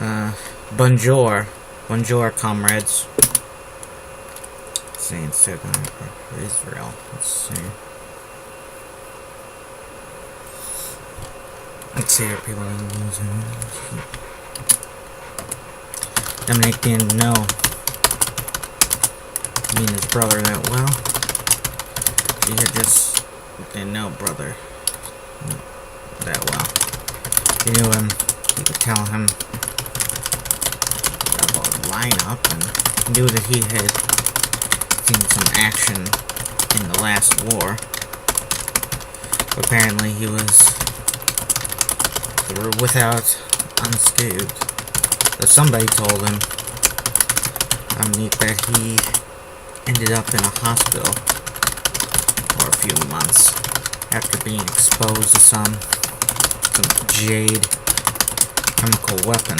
Bonjour. Bonjour, comrades. Let's see, instead of Israel. Let's see. Let's see if people are losing. Dominic didn't know me and his brother that well. He had just didn't know brother that well. He knew him. He could tell him about the lineup, and knew that he had seen some action in the last war. Apparently, he was without unscathed. So somebody told him, that he ended up in a hospital for a few months after being exposed to some jade chemical weapon.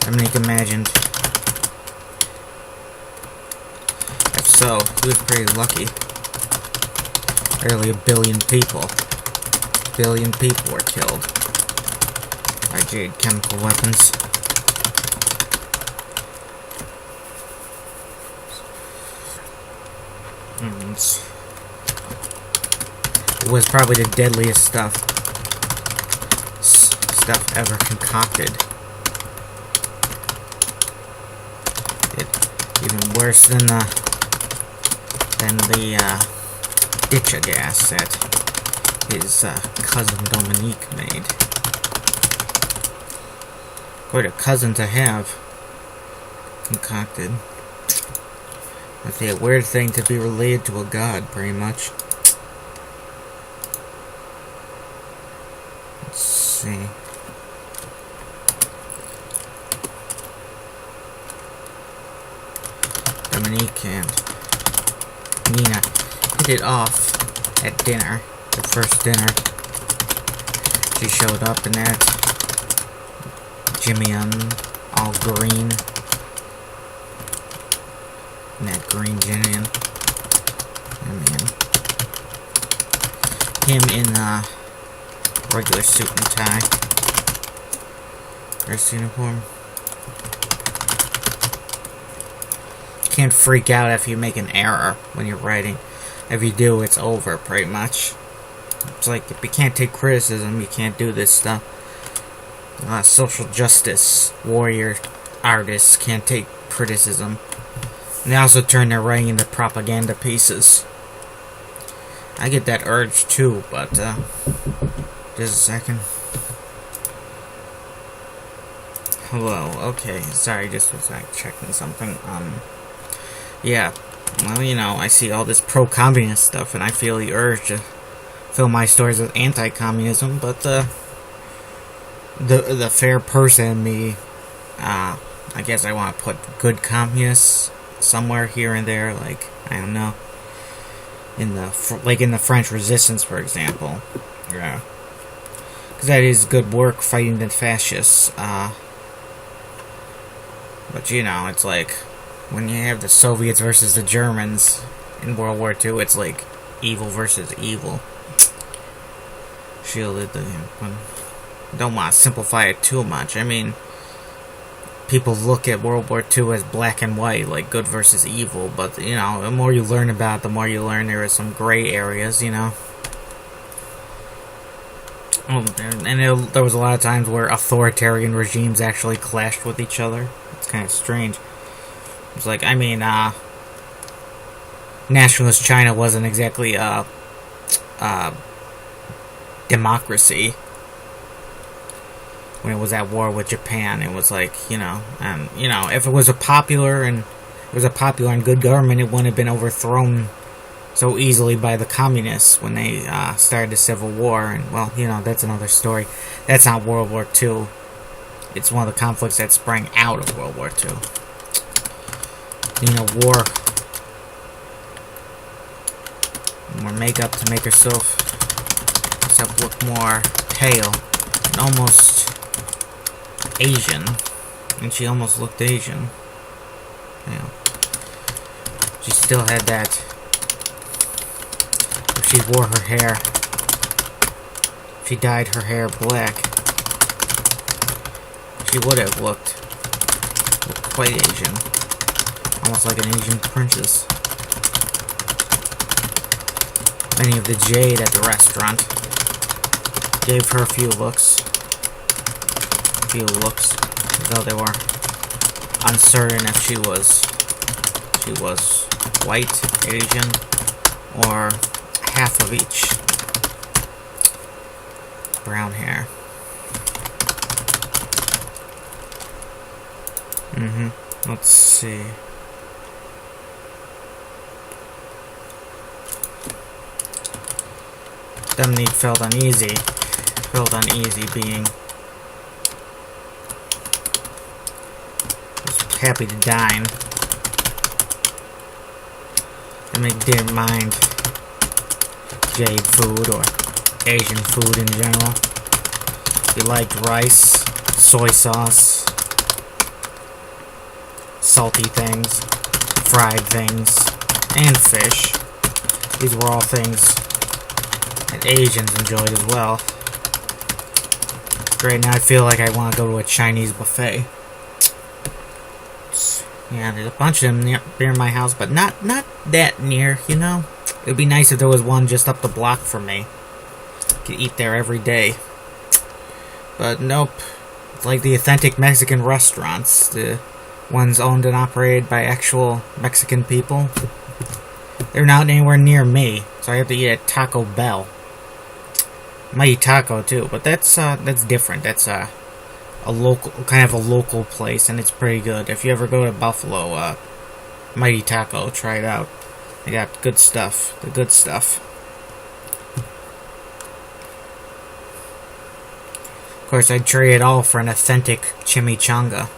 Dominic imagined. If so, he was pretty lucky. Barely a billion people were killed by jade chemical weapons. It was probably the deadliest stuff ever concocted. Even worse than the ditcha gas that his cousin Dominique made. Quite a cousin to have concocted. It'd be a weird thing to be related to a god, pretty much. Let's see. Dominique and Nina hit it off at dinner, the first dinner. She showed up in that Jimmy all green. In that green Jimmy. Him in regular suit and tie. Dress uniform. Can't freak out if you make an error when you're writing. If you do, it's over, pretty much. It's like, if you can't take criticism, you can't do this stuff. Social justice warrior artists can't take criticism. And they also turn their writing into propaganda pieces. I get that urge too, but just a second. Hello, okay, sorry, just was checking something. Yeah, well, I see all this pro-communist stuff, and I feel the urge to fill my stories with anti-communism, but the fair person in me, I guess I want to put good communists somewhere here and there, like, I don't know, in the French Resistance, for example. Yeah, because that is good work fighting the fascists. But it's like, when you have the Soviets versus the Germans in World War II, it's like evil versus evil. Shielded. Don't want to simplify it too much. I mean, people look at World War II as black and white, like good versus evil, but, the more you learn about it, the more you learn there are some gray areas, there was a lot of times where authoritarian regimes actually clashed with each other. It's kind of strange. It's like, nationalist China wasn't exactly democracy when it was at war with Japan. It was like, if it was a popular and good government, it wouldn't have been overthrown so easily by the communists when they started the Civil War. And, well, that's another story. That's not World War II. It's one of the conflicts that sprang out of World War II. War. More makeup to make herself look more pale and almost Asian. And she almost looked Asian. She still had that. If she wore her hair, if she dyed her hair black, She would have looked quite Asian. Almost like an Asian princess. Many of the Jade at the restaurant gave her a few looks. Though they were uncertain if she was white, Asian, or half of each. Brown hair. Let's see. Dominique felt uneasy being was happy to dine. Dominique didn't mind Jade food or Asian food in general. He liked rice, soy sauce, salty things, fried things, and fish. These were all things that Asians enjoyed as well. Right now I feel like I want to go to a Chinese buffet. Yeah, there's a bunch of them near my house, but not that near, you know? It would be nice if there was one just up the block from me. Could eat there every day. But nope. It's like the authentic Mexican restaurants. The ones owned and operated by actual Mexican people. They're not anywhere near me, so I have to eat at Taco Bell. Mighty Taco too, but that's different. That's a local place, and it's pretty good. If you ever go to Buffalo, Mighty Taco, try it out. They got good stuff. The good stuff. Of course, I'd trade it all for an authentic chimichanga.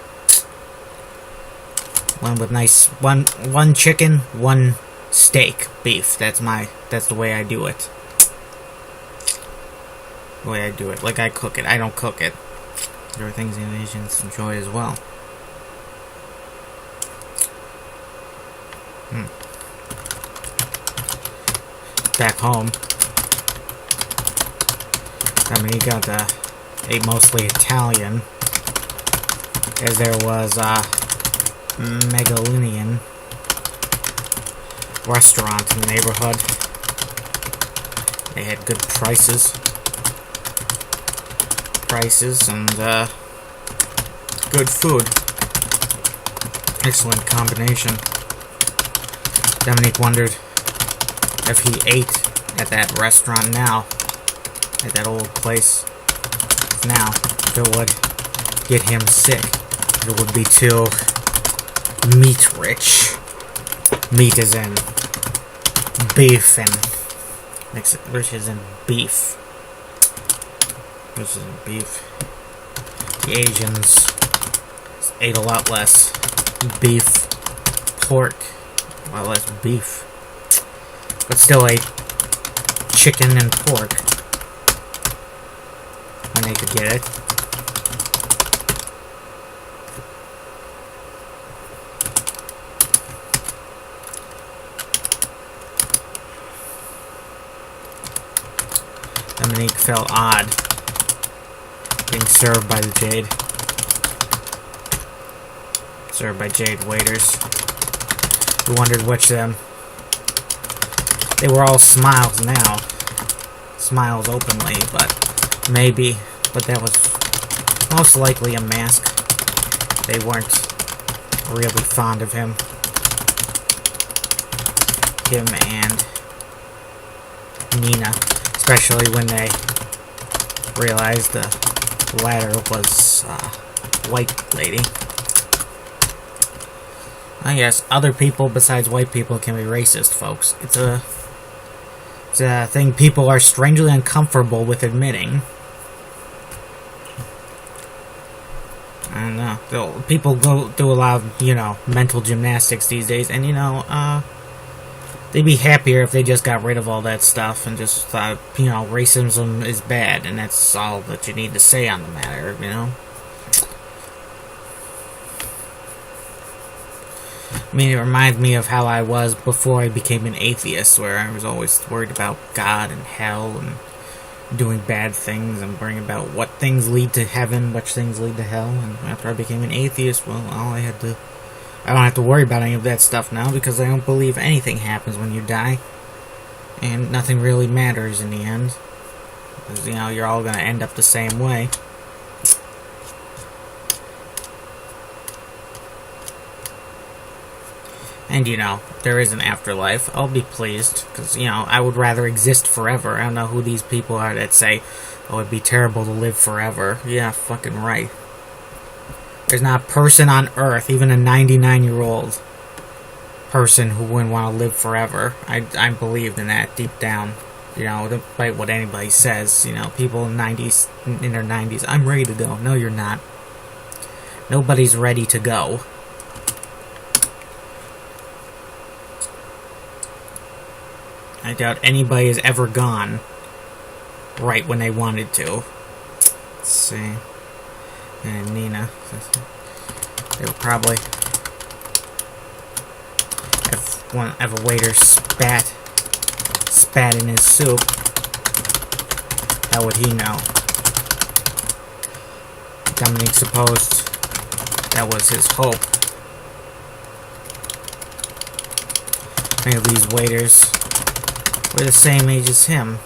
One with nice one chicken, one steak, beef. That's the way I do it. The way I do it. Like I cook it. I don't cook it. There are things Asians enjoy as well. Back home, I mean, he got ate mostly Italian, as there was a Megalinian restaurant in the neighborhood. They had good prices and good food. Excellent combination. Dominique wondered if he ate at that restaurant now, at that old place now, if it would get him sick. It would be too meat rich. Meat is in beef and rich is in beef. This is beef. The Asians ate a lot less beef, pork, a lot less beef, but still ate chicken and pork when they could get it. Dominique felt odd being served by the Jade. Served by Jade waiters. He wondered which of them. They were all smiles now. Smiles openly, but that was most likely a mask. They weren't really fond of him. Him and Nina. Especially when they realized the latter was a white lady. I guess other people besides white people can be racist, folks. It's a thing people are strangely uncomfortable with admitting. I don't know. People go through a lot of, mental gymnastics these days, and they'd be happier if they just got rid of all that stuff and just thought, racism is bad, and that's all that you need to say on the matter, I mean, it reminds me of how I was before I became an atheist, where I was always worried about God and hell and doing bad things and worrying about what things lead to heaven, which things lead to hell. And after I became an atheist, well, I don't have to worry about any of that stuff now because I don't believe anything happens when you die. And nothing really matters in the end. Because, you're all going to end up the same way. And, there is an afterlife. I'll be pleased. Because, I would rather exist forever. I don't know who these people are that say, oh, it'd be terrible to live forever. Yeah, fucking right. There's not a person on Earth, even a 99-year-old person who wouldn't want to live forever. I believed in that deep down. Despite what anybody says, people in their 90s, I'm ready to go. No, you're not. Nobody's ready to go. I doubt anybody has ever gone right when they wanted to. Let's see. And Nina. They would probably have a waiter spat in his soup. How would he know? Dominique supposed that was his hope. Many of these waiters were the same age as him.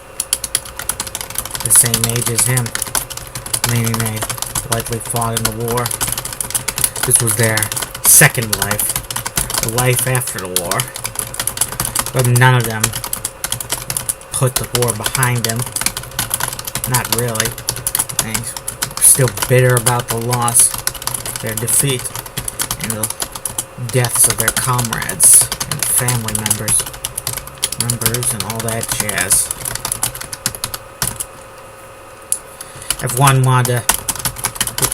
The same age as him. Meaning they likely fought in the war. This was their second life. The life after the war. But none of them put the war behind them. Not really. They're still bitter about the loss, their defeat, and the deaths of their comrades and family members. And all that jazz. If one wanted to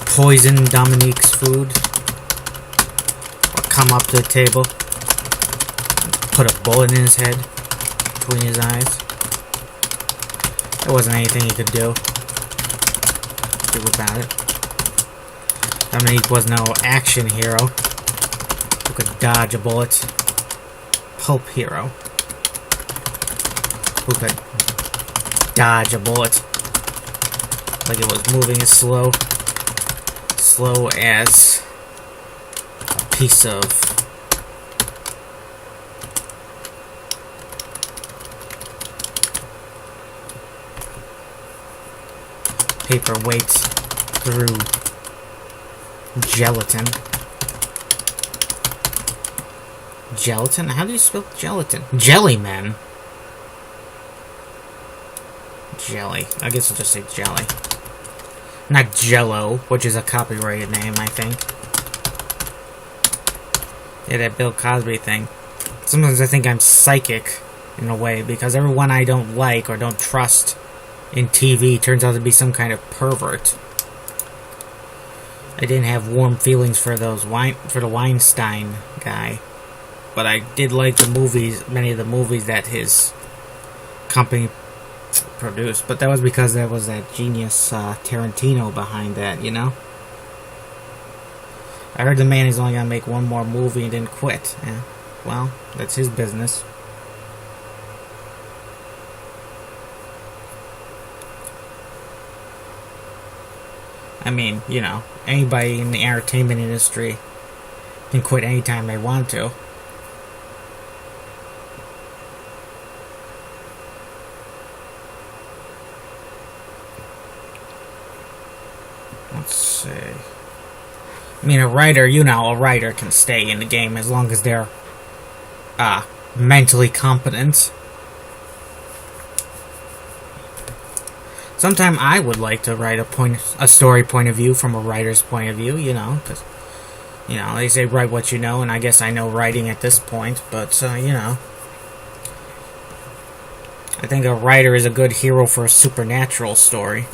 poison Dominique's food, or come up to the table, and put a bullet in his head, between his eyes, there wasn't anything he could do about it. Dominique was no action hero who could dodge a bullet. Pulp hero who could dodge a bullet like it was moving as slow as a piece of paper weight through gelatin. Gelatin? How do you spell gelatin? Jellyman. Jelly. I guess I'll just say jelly. Not Jello, which is a copyrighted name, I think. Yeah, that Bill Cosby thing. Sometimes I think I'm psychic, in a way, because everyone I don't like or don't trust in TV turns out to be some kind of pervert. I didn't have warm feelings for the Weinstein guy. But I did like the movies, many of the movies that his company produced. But that was because there was that genius Tarantino behind that, I heard the man is only going to make one more movie and then quit. Yeah. Well, that's his business. I mean, anybody in the entertainment industry can quit anytime they want to. Let's see. I mean, a writer can stay in the game as long as they're mentally competent. Sometime I would like to write a story point of view from a writer's point of view, because, they say write what you know, and I guess I know writing at this point, but, I think a writer is a good hero for a supernatural story.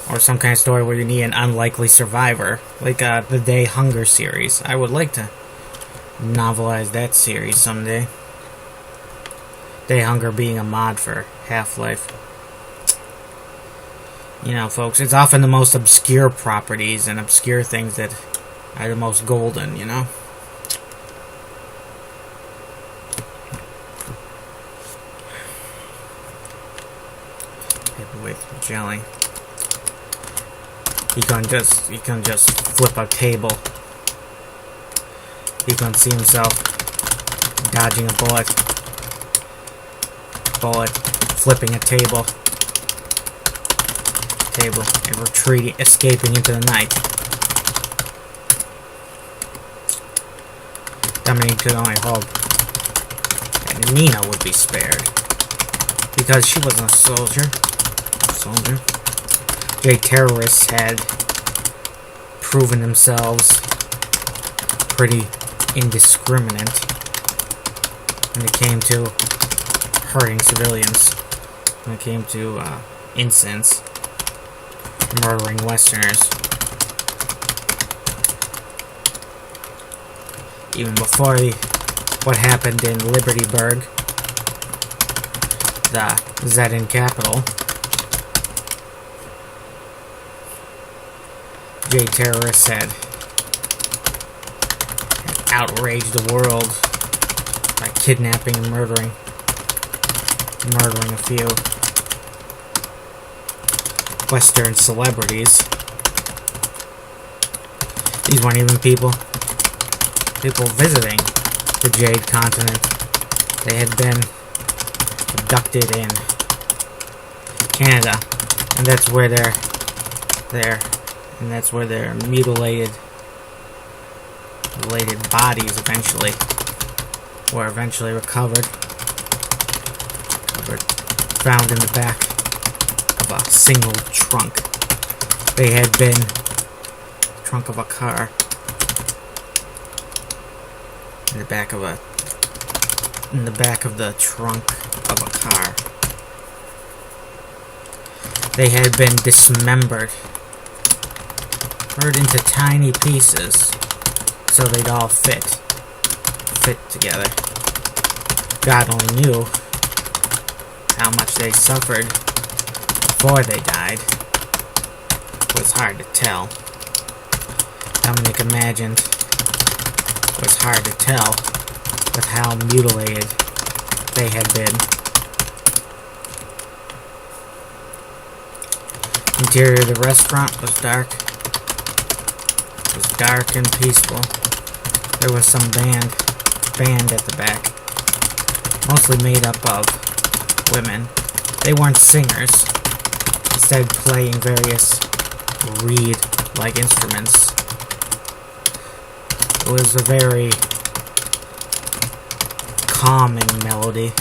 Or some kind of story where you need an unlikely survivor. Like the Day Hunger series. I would like to novelize that series someday. Day Hunger being a mod for Half-Life. Folks, it's often the most obscure properties and obscure things that are the most golden, Paperweight. Jelly. He can just flip a table. He can see himself dodging a bullet, flipping a table, and retreating, escaping into the night. Dominique could only hope that Nina would be spared, because she wasn't a soldier. The terrorists had proven themselves pretty indiscriminate when it came to hurting civilians, when it came to incidents, murdering Westerners. Even before what happened in Libertyburg, the Zetin capital, J terrorists had outraged the world by kidnapping and murdering a few Western celebrities. These weren't even people visiting the Jade Continent. They had been abducted in Canada, and that's where their mutilated bodies were eventually recovered, found in the back of a single trunk. They had been trunk of a car. In the back of the trunk of a car. They had been dismembered, into tiny pieces, so they'd all fit together. God only knew how much they suffered before they died. It was hard to tell. Dominic imagined it was hard to tell with how mutilated they had been. Interior of the restaurant was dark. It was dark and peaceful. There was some band at the back, mostly made up of women. They weren't singers, instead playing various reed-like instruments. It was a very calming melody.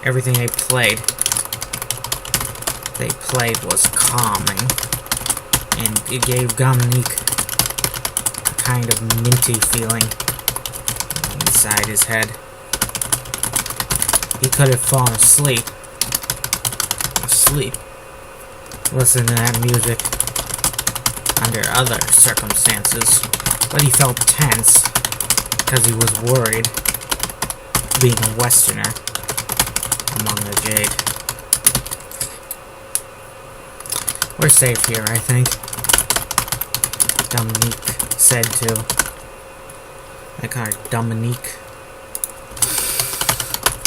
Everything they played was calming, and it gave Dominique a kind of minty feeling inside his head. He could have fallen asleep, listening to that music under other circumstances, but he felt tense because he was worried, being a Westerner among the Jade. We're safe here, I think, Dominique said to... I call her Dominique.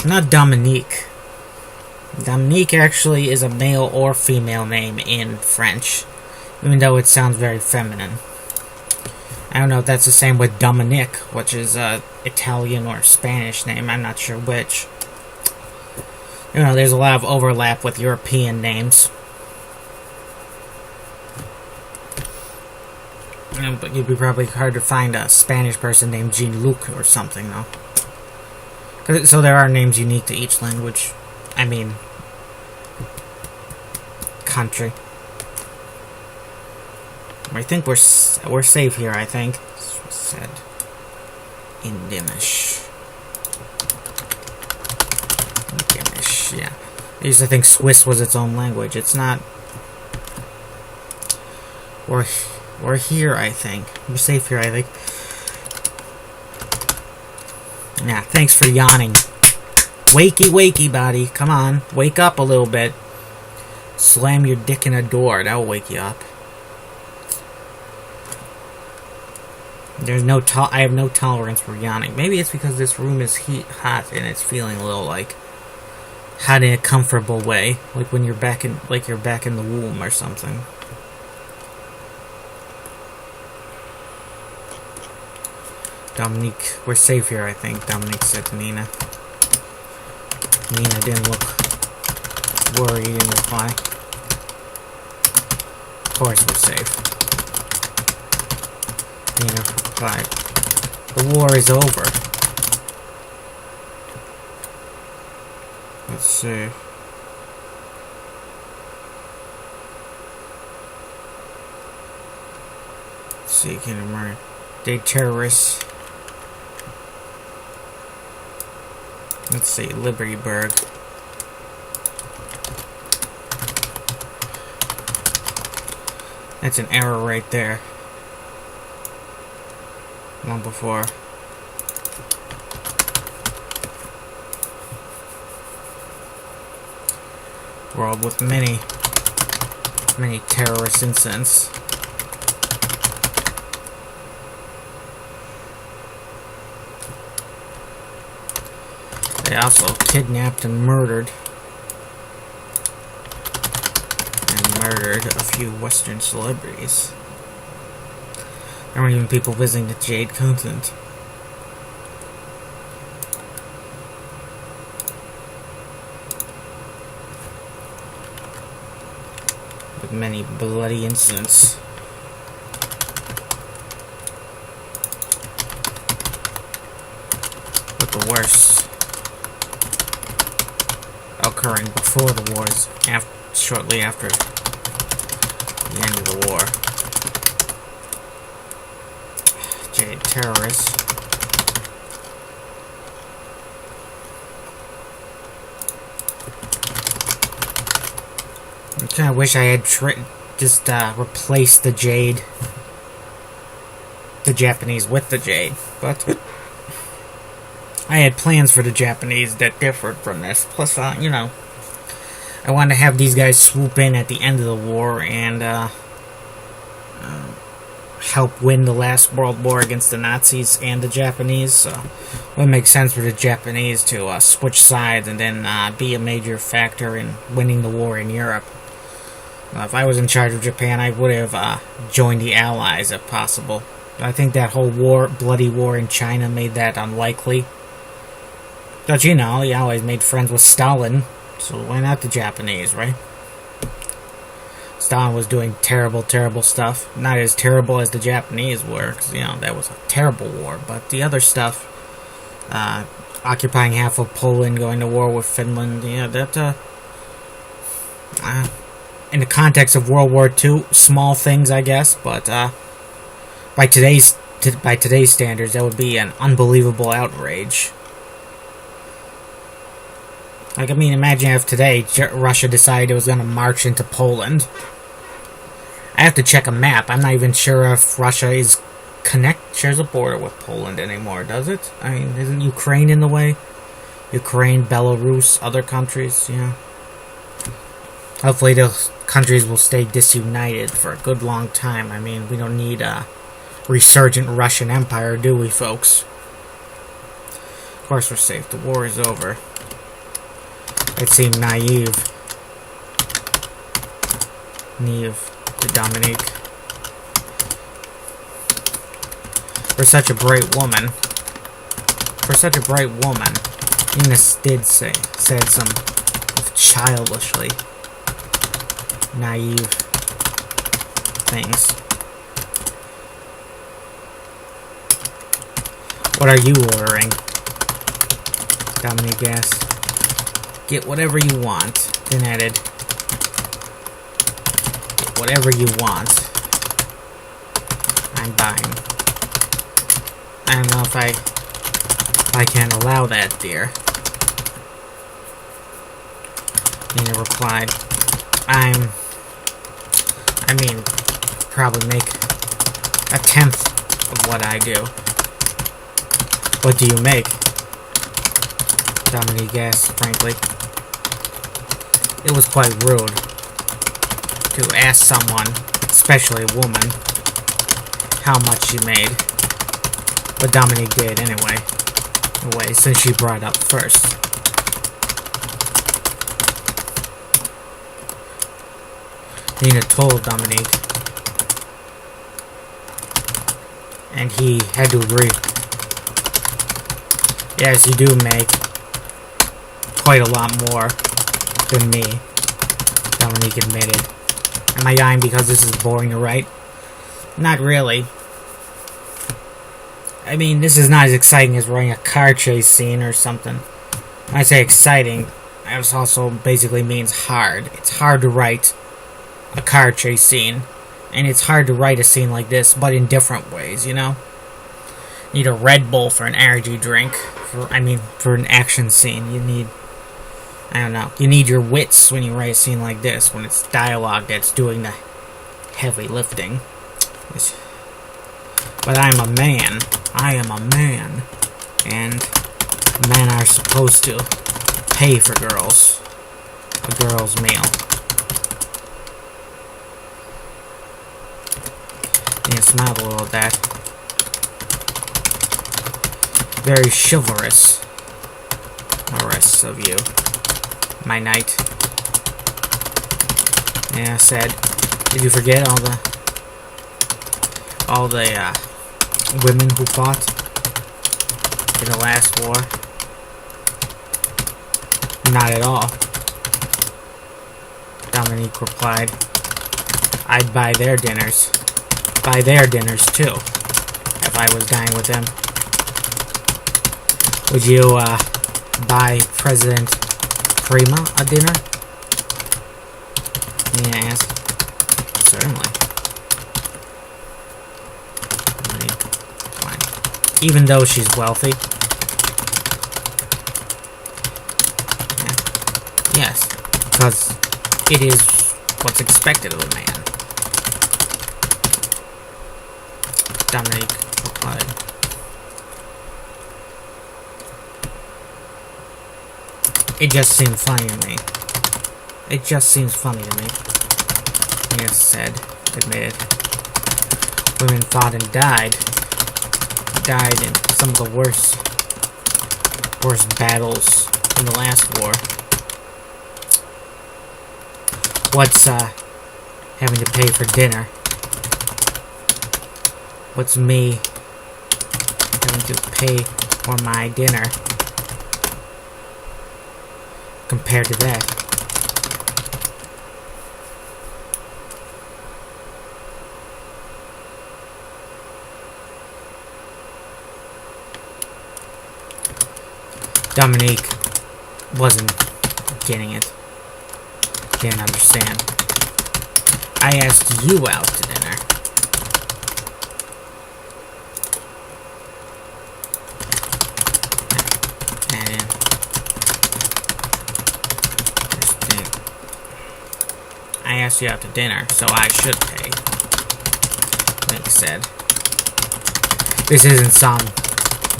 Not Dominique. Dominique actually is a male or female name in French, even though it sounds very feminine. I don't know if that's the same with Dominique, which is an Italian or Spanish name. I'm not sure which. You know, there's a lot of overlap with European names. But it'd be probably hard to find a Spanish person named Jean-Luc or something, though. So there are names unique to each language. I mean, country. I think we're safe here, I think. This was said in Dimish. Yeah. I used to think Swiss was its own language. It's not. We're here, I think. We're safe here, I think. Yeah, thanks for yawning. Wakey, buddy. Come on. Wake up a little bit. Slam your dick in a door. That'll wake you up. I have no tolerance for yawning. Maybe it's because this room is hot and it's feeling a little like had in a comfortable way, like when you're back in, the womb or something. Dominique, we're safe here, I think. Dominique said to Nina. Nina didn't look worried in reply. Of course we're safe. Nina replied, the war is over. Let's see. Let's see, can you remember? They terrorists. Let's see, Libertyburg. That's an error right there. One before. World with many terrorist incidents. They also kidnapped and murdered a few Western celebrities. There weren't even people visiting the Jade continent. With many bloody incidents. But the worst occurring before the wars, shortly after the end of the war. Jade terrorists. I kind of wish I had just replaced the Japanese with the Jade, but I had plans for the Japanese that differed from this. Plus, you know, I wanted to have these guys swoop in at the end of the war and help win the last World War against the Nazis and the Japanese. So it would make sense for the Japanese to switch sides and then be a major factor in winning the war in Europe. If I was in charge of Japan, I would have joined the Allies if possible. I think that whole bloody war in China made that unlikely. But you know, the Allies made friends with Stalin, so why not the Japanese, right? Stalin was doing terrible, terrible stuff. Not as terrible as the Japanese were, because, you know, that was a terrible war. But the other stuff, occupying half of Poland, going to war with Finland, you know, that, in the context of World War II, small things, I guess, but, by today's standards, that would be an unbelievable outrage. Like, I mean, imagine if today Russia decided it was going to march into Poland. I have to check a map. I'm not even sure if Russia shares a border with Poland anymore, does it? I mean, isn't Ukraine in the way? Ukraine, Belarus, other countries, you know. Hopefully those countries will stay disunited for a good long time. I mean, we don't need a resurgent Russian Empire, do we, folks? Of course we're safe. The war is over. It seemed naive to Dominique. For such a bright woman, Ines said some childishly naive things. What are you ordering? Dominique asked. Get whatever you want. Then added, get whatever you want. I'm buying. I don't know if I can allow that, dear. Nina replied, probably make a tenth of what I do. What do you make? Dominique asked, frankly. It was quite rude to ask someone, especially a woman, how much she made. But Dominique did anyway, since she brought it up first. Nina told Dominique. And he had to agree. Yes, you do make quite a lot more than me, Dominique admitted. Am I dying because this is boring to write? Not really. I mean, this is not as exciting as writing a car chase scene or something. When I say exciting, it also basically means hard. It's hard to write a car chase scene, and it's hard to write a scene like this, but in different ways, you know? You need a Red Bull for an energy drink. For an action scene, you need... I don't know. You need your wits when you write a scene like this, when it's dialogue that's doing the heavy lifting. But I'm a man. I am a man. And men are supposed to pay for girls. A girl's meal. Yeah, smile a little at that. Very chivalrous. The rest of you. My knight. Yeah, said. Did you forget all the women who fought in the last war? Not at all. Dominique replied. I'd buy their dinners. Buy their dinners too, if I was dining with them. Would you buy President Prima a dinner? Nina asked. Certainly. Fine. Even though she's wealthy. Yeah. Yes, because it is what's expected of a man. Dominique replied. It just seemed funny to me. It just seems funny to me. Yes, said, admitted. Women fought and died. Died in some of the worst battles in the last war. What's having to pay for dinner? What's me having to pay for my dinner compared to that? Dominique wasn't getting it. Didn't understand. I asked you out to dinner. I asked you out to dinner, so I should pay. Link said. This isn't some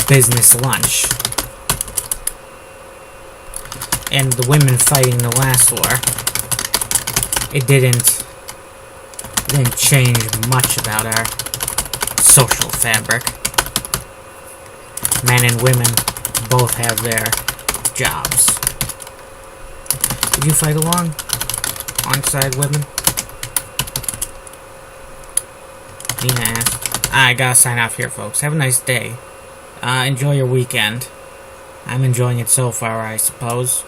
business lunch. And the women fighting the last war, it didn't change much about our social fabric. Men and women both have their jobs. Did you fight alongside women? Nina asked. I gotta sign off here, folks. Have a nice day. Enjoy your weekend. I'm enjoying it so far, I suppose.